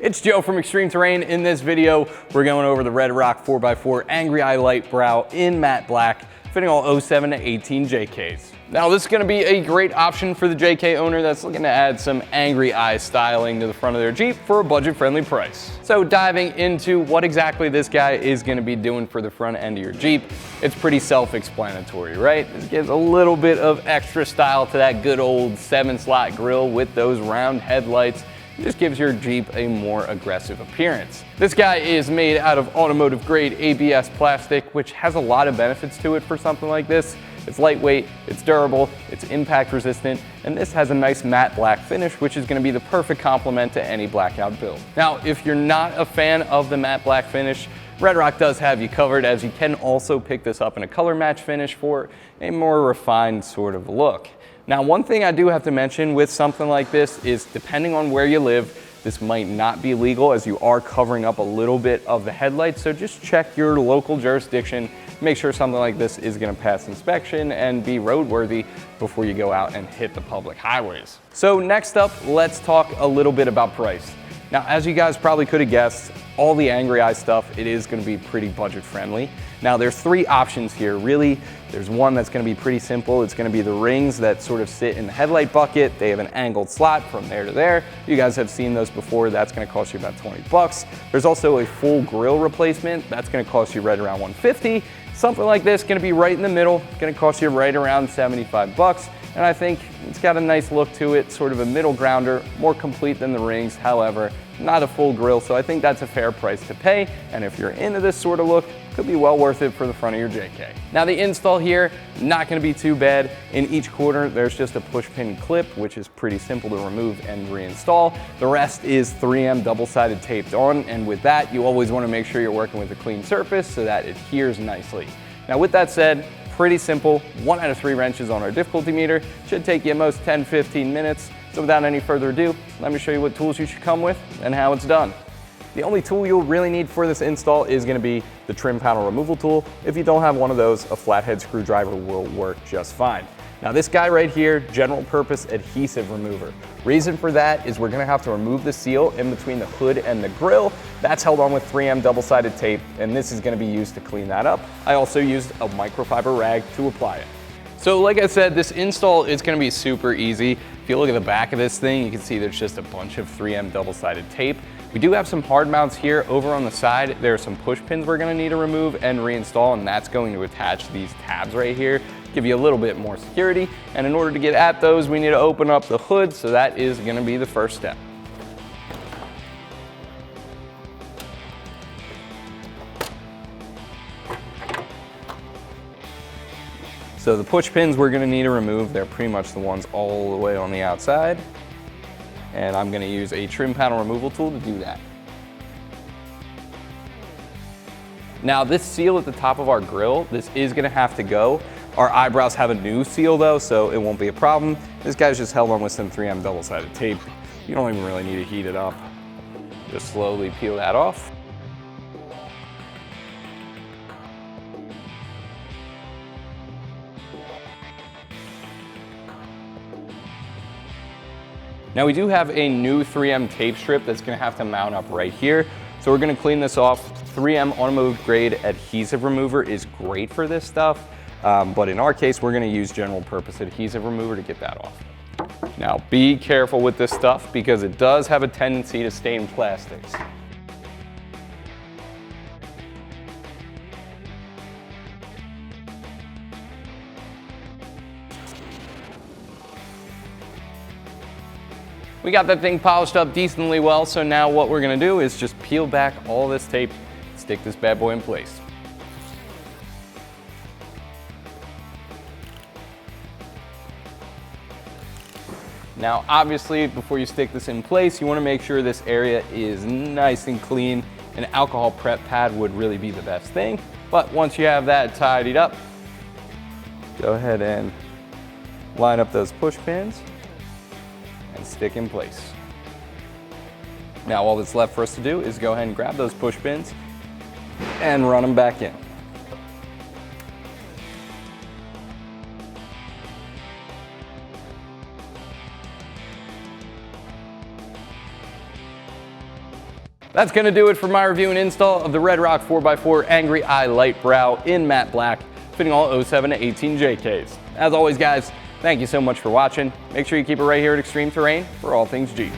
It's Joe from ExtremeTerrain. In this video, we're going over the RedRock 4x4 Angry Eye Light Brow in matte black, fitting all 07 to 18 JKs. Now this is gonna be a great option for the JK owner that's looking to add some angry eye styling to the front of their Jeep for a budget-friendly price. So diving into what exactly this guy is gonna be doing for the front end of your Jeep, it's pretty self-explanatory, right? This gives a little bit of extra style to that good old 7-slot grille with those round headlights. It just gives your Jeep a more aggressive appearance. This guy is made out of automotive grade ABS plastic, which has a lot of benefits to it for something like this. It's lightweight, it's durable, it's impact resistant, and this has a nice matte black finish, which is gonna be the perfect complement to any blackout build. Now, if you're not a fan of the matte black finish, RedRock does have you covered, as you can also pick this up in a color match finish for a more refined sort of look. Now, one thing I do have to mention with something like this is, depending on where you live, this might not be legal, as you are covering up a little bit of the headlights. So just check your local jurisdiction, make sure something like this is gonna pass inspection and be roadworthy before you go out and hit the public highways. So next up, let's talk a little bit about price. Now, as you guys probably could have guessed, all the Angry Eye stuff, it is gonna be pretty budget friendly. Now, there's three options here, really. There's one that's gonna be pretty simple. It's gonna be the rings that sort of sit in the headlight bucket. They have an angled slot from there to there. You guys have seen those before. That's gonna cost you about 20 bucks. There's also a full grille replacement. That's gonna cost you right around 150. Something like this, gonna be right in the middle, gonna cost you right around 75 bucks. And I think it's got a nice look to it, sort of a middle grounder, more complete than the rings, however, not a full grille, so I think that's a fair price to pay. And if you're into this sort of look, could be well worth it for the front of your JK. Now the install here, not gonna be too bad. In each corner, there's just a push pin clip, which is pretty simple to remove and reinstall. The rest is 3M double-sided taped on, and with that, you always wanna make sure you're working with a clean surface so that it adheres nicely. Now with that said, pretty simple, 1 out of 3 wrenches on our difficulty meter. Should take you at most 10-15 minutes. So without any further ado, let me show you what tools you should come with and how it's done. The only tool you'll really need for this install is gonna be the trim panel removal tool. If you don't have one of those, a flathead screwdriver will work just fine. Now this guy right here, general purpose adhesive remover. Reason for that is we're gonna have to remove the seal in between the hood and the grille. That's held on with 3M double-sided tape, and this is gonna be used to clean that up. I also used a microfiber rag to apply it. So like I said, this install is gonna be super easy. If you look at the back of this thing, you can see there's just a bunch of 3M double-sided tape. We do have some hard mounts here. Over on the side, there are some push pins we're gonna need to remove and reinstall, and that's going to attach these tabs right here, give you a little bit more security. And in order to get at those, we need to open up the hood, so that is gonna be the first step. So the push pins we're gonna need to remove, they're pretty much the ones all the way on the outside. And I'm gonna use a trim panel removal tool to do that. Now this seal at the top of our grille, this is gonna have to go. Our eyebrows have a new seal though, so it won't be a problem. This guy's just held on with some 3M double-sided tape. You don't even really need to heat it up. Just slowly peel that off. Now we do have a new 3M tape strip that's gonna have to mount up right here. So we're gonna clean this off. 3M automotive grade adhesive remover is great for this stuff, but in our case, we're gonna use general purpose adhesive remover to get that off. Now be careful with this stuff because it does have a tendency to stain plastics. We got that thing polished up decently well, so now what we're gonna do is just peel back all this tape, stick this bad boy in place. Now, obviously, before you stick this in place, you wanna make sure this area is nice and clean. An alcohol prep pad would really be the best thing, but once you have that tidied up, go ahead and line up those push pins and stick in place. Now all that's left for us to do is go ahead and grab those push pins and run them back in. That's gonna do it for my review and install of the RedRock 4x4 Angry Eye Light Brow in matte black, fitting all 07 to 18 JKs. As always guys, thank you so much for watching. Make sure you keep it right here at Extreme Terrain for all things Jeep.